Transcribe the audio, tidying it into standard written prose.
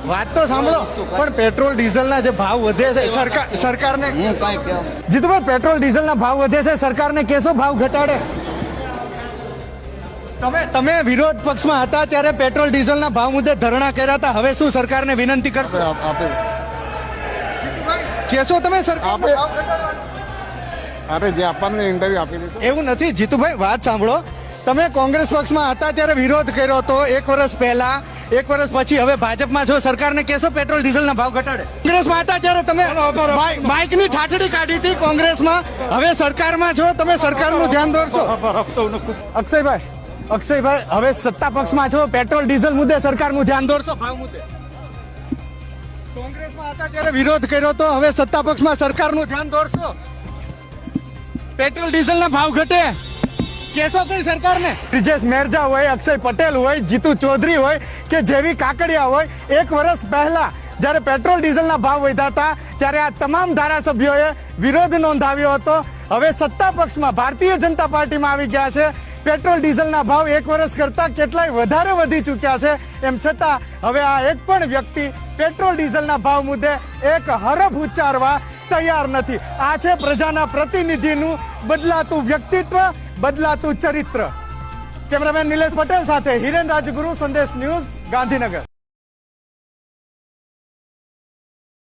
વાત તો સાંભળો, પણ પેટ્રોલ ડીઝલના જે ભાવ વધે છે સરકારને જીતુભાઈ, પેટ્રોલ ડીઝલના ભાવ વધે છે, સરકારને કેસો ભાવ ઘટાડે? તમે વિરોધ પક્ષમાં હતા ત્યારે પેટ્રોલ ડીઝલના ભાવ મુદ્દે ધરણા કર્યા હતા, હવે શું સરકારને વિનંતી કરશો? કેસો તમે સરકાર અરે જે આપવાનું ઇન્ટરવ્યુ આપી દીધું. એવું નથી જીતુભાઈ, વાત સાંભળો, તમે કોંગ્રેસ પક્ષમાં હતા ત્યારે વિરોધ કર્યો હતો 1 વર્ષ પહેલા, 1 વર્ષ પછી હવે ભાજપમાં છો, સરકારને કેસો પેટ્રોલ ડીઝલના ભાવ ઘટાડે? કોંગ્રેસમાં હતા ત્યારે તમે બાઇકની ઠાઠડી કાઢી હતી કોંગ્રેસમાં, હવે સરકારમાં છો, તમે સરકારનું ધ્યાન દોરશો? અક્ષયભાઈ, હવે સત્તા પક્ષમાં છો, પેટ્રોલ ડીઝલ મુદ્દે સરકારનું ધ્યાન દોરશો? ભાવ મુદ્દે કોંગ્રેસમાં હતા ત્યારે વિરોધ કર્યો તો, હવે સત્તા પક્ષમાં સરકારનું ધ્યાન દોરશો? પેટ્રોલ ડીઝલના ભાવ ઘટે, કેસો કઈ સરકારને? બ્રિજેશ મેરજા હોય, અક્ષય પટેલ હોય, જીતુ ચૌધરી હોય કે જેવી કાકડિયા હોય, 1 વર્ષ પહેલા જ્યારે પેટ્રોલ ડીઝલના ભાવ વધ્યા હતા ત્યારે આ તમામ ધારાસભ્યોએ વિરોધ નોંધાવ્યો હતો. હવે સત્તા પક્ષમાં ભારતીય જનતા પાર્ટીમાં આવી ગયા છે. પેટ્રોલ ડીઝલના ભાવ 1 વર્ષ કરતા કેટલાય વધારે વધી ચૂક્યા છે. એમ છતાં હવે આ એક પણ વ્યક્તિ પેટ્રોલ ડીઝલના ભાવ મુદ્દે એક હરફ ઉચ્ચારવા તૈયાર નથી. આ છે પ્રજાના પ્રતિનિધિનું બદલાતું વ્યક્તિત્વ, બદલાતું ચરિત્ર. કેમેરામેન નિલેશ પટેલ સાથે હિરેન રાજગુરુ, સંદેશ ન્યૂઝ, ગાંધીનગર.